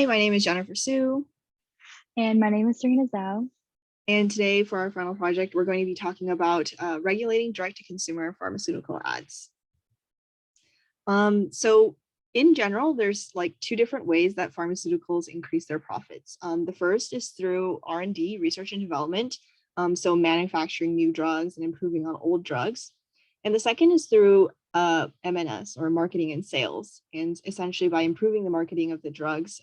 Hi, my name is Jennifer Sue, And my name is Serena Zhao. and today for our final project, we're going to be talking about regulating direct-to-consumer pharmaceutical ads. So in general, there's like two different ways that pharmaceuticals increase their profits. The first is through R&D, research and development, so manufacturing new drugs and improving on old drugs. And the second is through M&S, or marketing and sales. And essentially by improving the marketing of the drugs,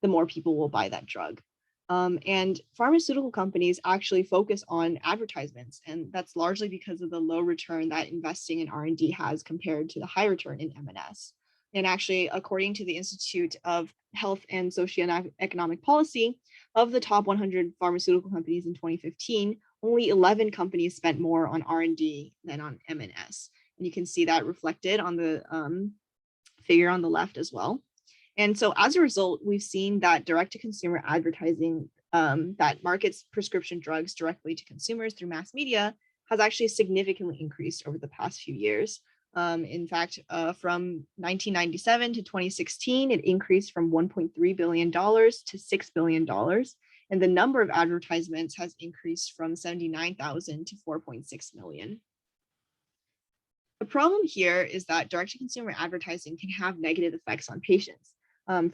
the more people will buy that drug. And pharmaceutical companies actually focus on advertisements, and that's largely because of the low return that investing in R&D has compared to the high return in M&S. And actually, according to the Institute of Health and Socioeconomic Policy, of the top 100 pharmaceutical companies in 2015, only 11 companies spent more on R&D than on M&S. And you can see that reflected on the figure on the left as well. And so as a result, we've seen that direct-to-consumer advertising that markets prescription drugs directly to consumers through mass media has actually significantly increased over the past few years. In fact, from 1997 to 2016, it increased from $1.3 billion to $6 billion. And the number of advertisements has increased from 79,000 to 4.6 million. The problem here is that direct-to-consumer advertising can have negative effects on patients.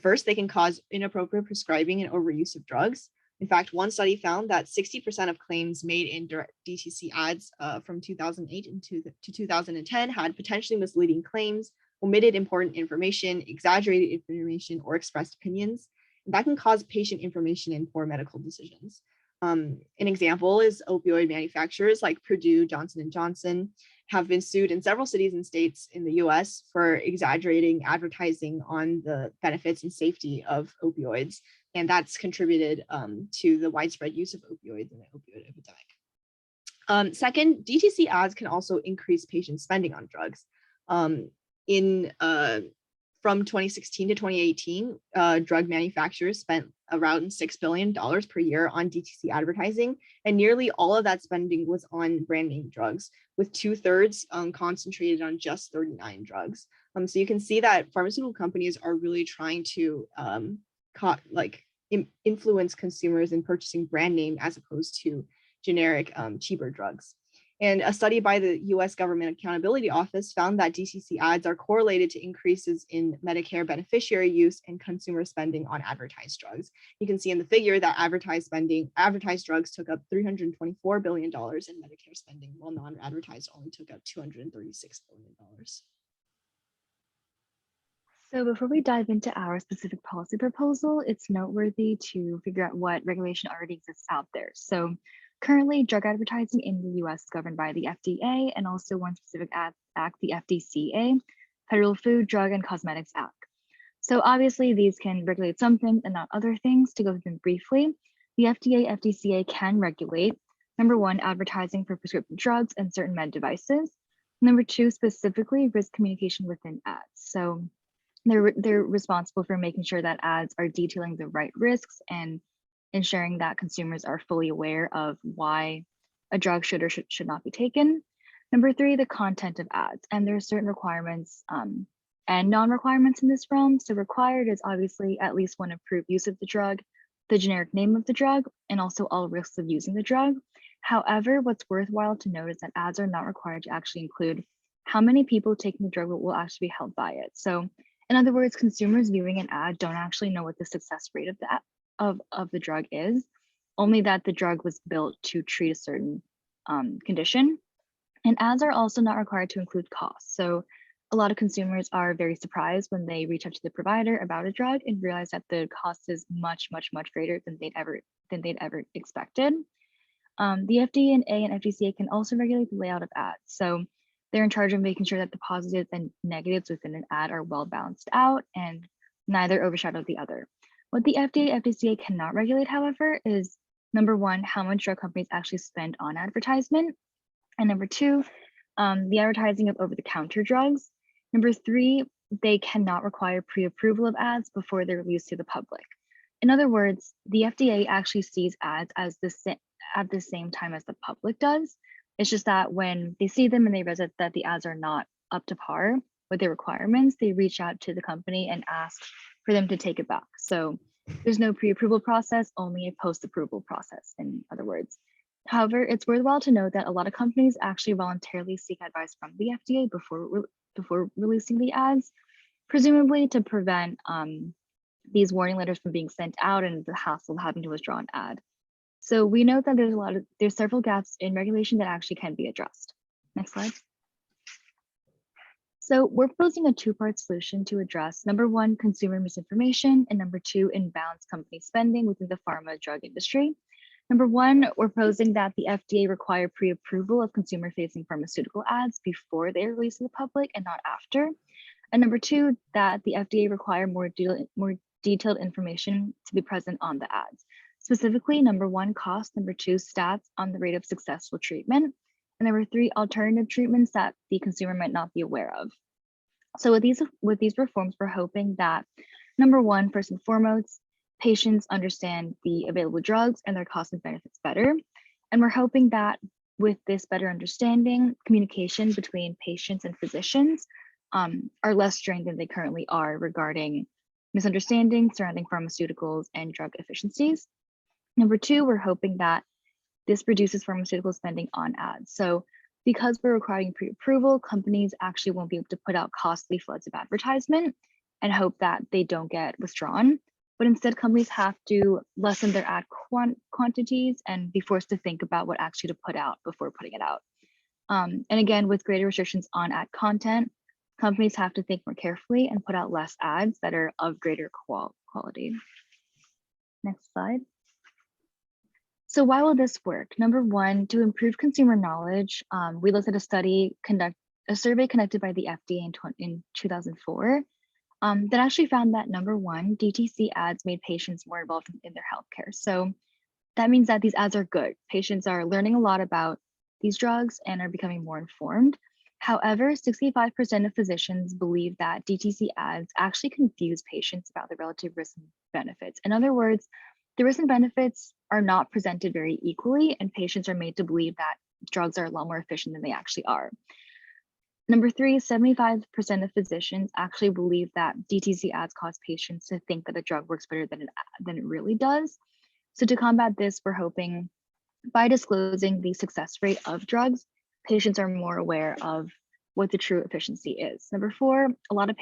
First, they can cause inappropriate prescribing and overuse of drugs. In fact, one study found that 60% of claims made in direct DTC ads from 2008 to 2010 had potentially misleading claims, omitted important information, exaggerated information, or expressed opinions. That can cause patient information and poor medical decisions. An example is opioid manufacturers like Purdue, Johnson & Johnson, have been sued in several cities and states in the US for exaggerating advertising on the benefits and safety of opioids. And that's contributed to the widespread use of opioids in the opioid epidemic. Second, DTC ads can also increase patient spending on drugs. From 2016 to 2018, drug manufacturers spent around $6 billion per year on DTC advertising, and nearly all of that spending was on brand name drugs, with 2/3 concentrated on just 39 drugs. So you can see that pharmaceutical companies are really trying to influence consumers in purchasing brand name as opposed to generic, cheaper drugs. And a study by the US Government Accountability Office found that DTC ads are correlated to increases in Medicare beneficiary use and consumer spending on advertised drugs. You can see in the figure that advertised drugs took up $324 billion in Medicare spending, while non-advertised only took up $236 billion. So before we dive into our specific policy proposal, it's noteworthy to figure out what regulation already exists out there. So currently, drug advertising in the US is governed by the FDA and also one specific act, the FDCA, Federal Food, Drug, and Cosmetics Act. So obviously, these can regulate some things and not other things. To go through them briefly, the FDA, FDCA can regulate, number one, advertising for prescription drugs and certain med devices. Number two, specifically risk communication within ads. So they're responsible for making sure that ads are detailing the right risks and ensuring that consumers are fully aware of why a drug should or should not be taken. Number three, the content of ads. And there are certain requirements and non-requirements in this realm. So required is obviously at least one approved use of the drug, the generic name of the drug, and also all risks of using the drug. However, what's worthwhile to note is that ads are not required to actually include how many people taking the drug will actually be held by it. So in other words, consumers viewing an ad don't actually know what the success rate of the drug is, only that the drug was built to treat a certain condition. And ads are also not required to include costs. So a lot of consumers are very surprised when they reach out to the provider about a drug and realize that the cost is much, much, much greater than they'd ever expected. The FDA and FDCA can also regulate the layout of ads. So they're in charge of making sure that the positives and negatives within an ad are well balanced out and neither overshadow the other. What the FDA, FDCA cannot regulate, however, is number one, how much drug companies actually spend on advertisement. And number two, the advertising of over-the-counter drugs. Number three, they cannot require pre-approval of ads before they're released to the public. In other words, the FDA actually sees ads as at the same time as the public does. It's just that when they see them and they realize that the ads are not up to par with their requirements, they reach out to the company and ask for them to take it back. So there's no pre-approval process, only a post-approval process, in other words. However, it's worthwhile to note that a lot of companies actually voluntarily seek advice from the FDA before releasing the ads, presumably to prevent these warning letters from being sent out and the hassle of having to withdraw an ad. So we know that there's several gaps in regulation that actually can be addressed. Next slide. So we're proposing a two-part solution to address number one, consumer misinformation, and number two, imbalanced company spending within the pharma drug industry. Number one, we're proposing that the FDA require pre-approval of consumer-facing pharmaceutical ads before they are released to the public and not after. And number two, that the FDA require more detailed information to be present on the ads. Specifically, number one, cost, number two, stats on the rate of successful treatment, and number three, alternative treatments that the consumer might not be aware of. So with these reforms, we're hoping that number one, first and foremost, patients understand the available drugs and their costs and benefits better. And we're hoping that with this better understanding, communication between patients and physicians are less strained than they currently are regarding misunderstandings surrounding pharmaceuticals and drug efficiencies. Number two, we're hoping that this reduces pharmaceutical spending on ads. So because we're requiring pre-approval, companies actually won't be able to put out costly floods of advertisement and hope that they don't get withdrawn. But instead, companies have to lessen their ad quantities and be forced to think about what actually to put out before putting it out. And again, with greater restrictions on ad content, companies have to think more carefully and put out less ads that are of greater quality. Next slide. So why will this work? Number one, to improve consumer knowledge, we looked at a survey conducted by the FDA in 2004 that actually found that number one, DTC ads made patients more involved in their healthcare. So that means that these ads are good. Patients are learning a lot about these drugs and are becoming more informed. However, 65% of physicians believe that DTC ads actually confuse patients about the relative risks and benefits. In other words, the risks and benefits are not presented very equally, and patients are made to believe that drugs are a lot more efficient than they actually are. Number three, 75% of physicians actually believe that DTC ads cause patients to think that a drug works better than it really does. So to combat this, we're hoping by disclosing the success rate of drugs, patients are more aware of what the true efficiency is. Number four, a lot of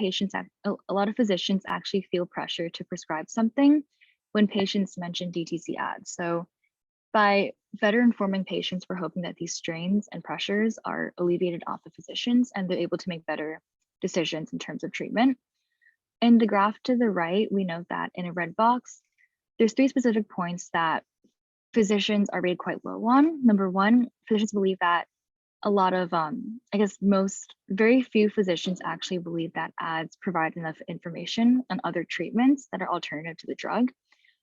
physicians actually feel pressure to prescribe something when patients mention DTC ads. So by better informing patients, we're hoping that these strains and pressures are alleviated off the physicians and they're able to make better decisions in terms of treatment. In the graph to the right, we note that in a red box, there's three specific points that physicians are rated quite low on. Number one, physicians believe that a lot of, very few physicians actually believe that ads provide enough information on other treatments that are alternative to the drug.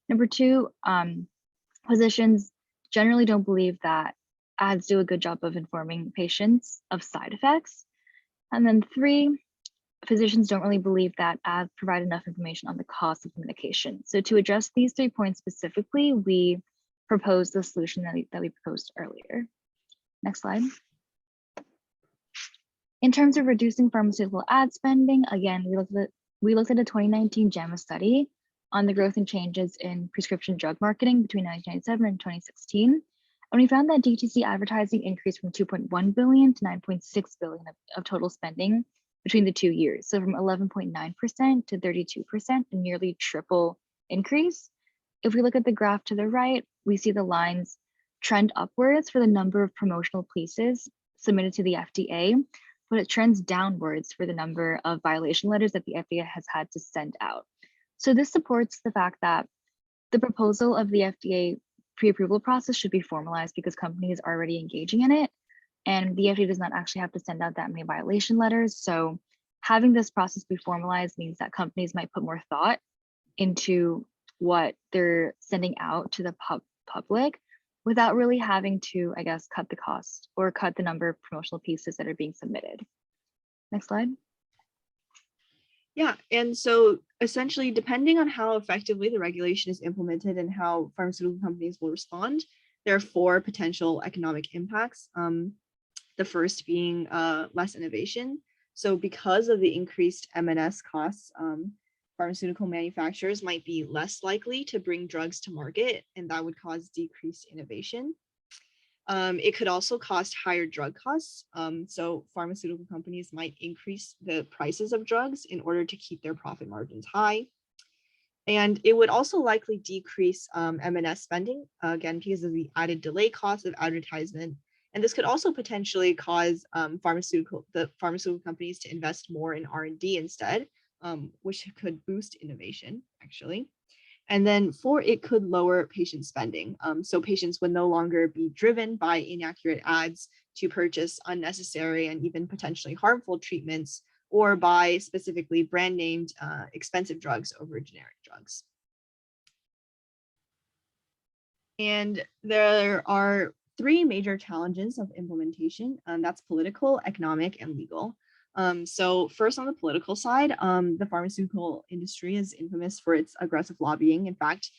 Number two, physicians generally don't believe that ads do a good job of informing patients of side effects. And then three, physicians don't really believe that ads provide enough information on the cost of the medication. So to address these 3 points specifically, we proposed the solution that we proposed earlier. Next slide. In terms of reducing pharmaceutical ad spending, again, we looked at a 2019 JAMA study on the growth and changes in prescription drug marketing between 1997 and 2016. And we found that DTC advertising increased from 2.1 billion to 9.6 billion of total spending between the 2 years. So from 11.9% to 32%, a nearly triple increase. If we look at the graph to the right, we see the lines trend upwards for the number of promotional pieces submitted to the FDA, but it trends downwards for the number of violation letters that the FDA has had to send out. So this supports the fact that the proposal of the FDA pre-approval process should be formalized because companies are already engaging in it, and the FDA does not actually have to send out that many violation letters. So having this process be formalized means that companies might put more thought into what they're sending out to the public without really having to, I guess, cut the cost or cut the number of promotional pieces that are being submitted. Next slide. Yeah, and so essentially, depending on how effectively the regulation is implemented and how pharmaceutical companies will respond, there are 4 potential economic impacts. The first being less innovation. So because of the increased M&S costs, pharmaceutical manufacturers might be less likely to bring drugs to market, and that would cause decreased innovation. It could also cost higher drug costs. So pharmaceutical companies might increase the prices of drugs in order to keep their profit margins high. And it would also likely decrease M&S spending, again, because of the added delay cost of advertisement. And this could also potentially cause the pharmaceutical companies to invest more in R&D instead, which could boost innovation, actually. And then four, it could lower patient spending. So patients would no longer be driven by inaccurate ads to purchase unnecessary and even potentially harmful treatments, or by specifically brand named expensive drugs over generic drugs. And there are three major challenges of implementation, and that's political, economic, and legal. So first, on the political side, the pharmaceutical industry is infamous for its aggressive lobbying. In fact,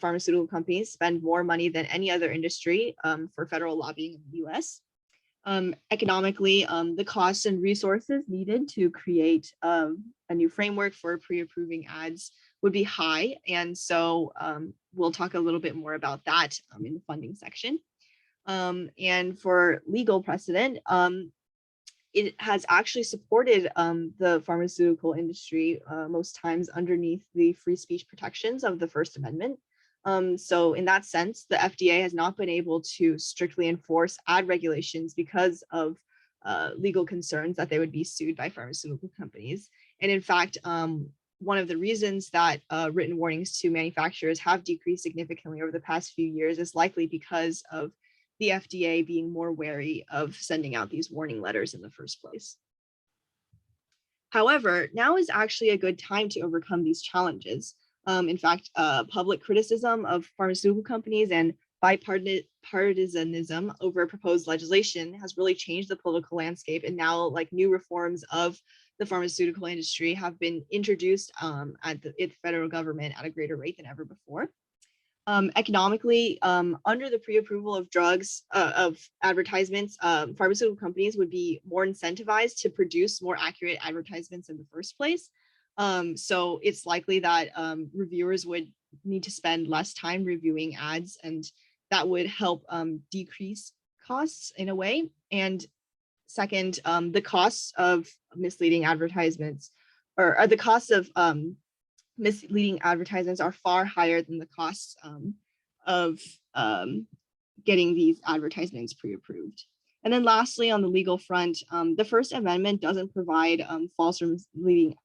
pharmaceutical companies spend more money than any other industry for federal lobbying in the US. Economically, the costs and resources needed to create a new framework for pre-approving ads would be high. And so we'll talk a little bit more about that in the funding section. And for legal precedent, it has actually supported the pharmaceutical industry most times underneath the free speech protections of the First Amendment. So in that sense, the FDA has not been able to strictly enforce ad regulations because of legal concerns that they would be sued by pharmaceutical companies. And in fact, one of the reasons that written warnings to manufacturers have decreased significantly over the past few years is likely because of the FDA being more wary of sending out these warning letters in the first place. However, now is actually a good time to overcome these challenges. In fact, public criticism of pharmaceutical companies and bipartisanism over proposed legislation has really changed the political landscape, and now like new reforms of the pharmaceutical industry have been introduced at the federal government at a greater rate than ever before. Economically, under the pre-approval of drugs, of advertisements, pharmaceutical companies would be more incentivized to produce more accurate advertisements in the first place. So it's likely that reviewers would need to spend less time reviewing ads, and that would help decrease costs in a way. And second, the costs of misleading advertisements, or the costs of misleading advertisements are far higher than the costs of getting these advertisements pre-approved. And then lastly, on the legal front, the First Amendment doesn't provide false or misleading,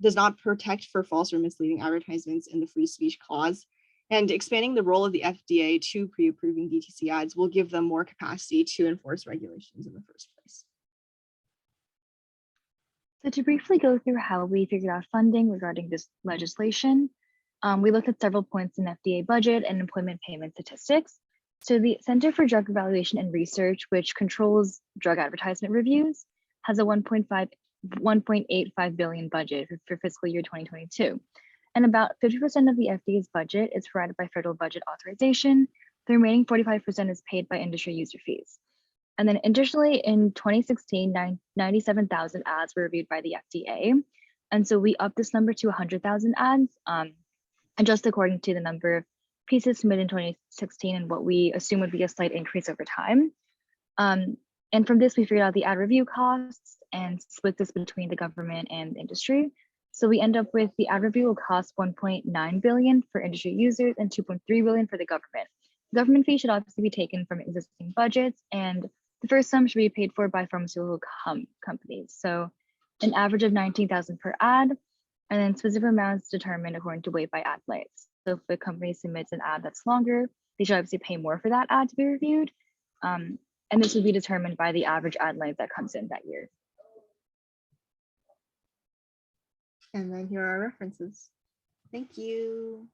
does not protect for false or misleading advertisements in the free speech clause. And expanding the role of the FDA to pre-approving DTC ads will give them more capacity to enforce regulations in the first place. So to briefly go through how we figured out funding regarding this legislation, we looked at several points in FDA budget and employment payment statistics. So the Center for Drug Evaluation and Research, which controls drug advertisement reviews, has a 1.85 billion budget for fiscal year 2022. And about 50% of the FDA's budget is provided by federal budget authorization. The remaining 45% is paid by industry user fees. And then additionally, in 2016, 97,000 ads were reviewed by the FDA. And so we upped this number to 100,000 ads, and just according to the number of pieces submitted in 2016 and what we assume would be a slight increase over time. And from this, we figured out the ad review costs and split this between the government and the industry. So we end up with the ad review will cost 1.9 billion for industry users and 2.3 billion for the government. The government fee should obviously be taken from existing budgets, and the first sum should be paid for by pharmaceutical companies. So an average of 19,000 per ad, and then specific amounts determined according to weight by ad lengths. So if the company submits an ad that's longer, they should obviously pay more for that ad to be reviewed. And this would be determined by the average ad length that comes in that year. And then here are references. Thank you.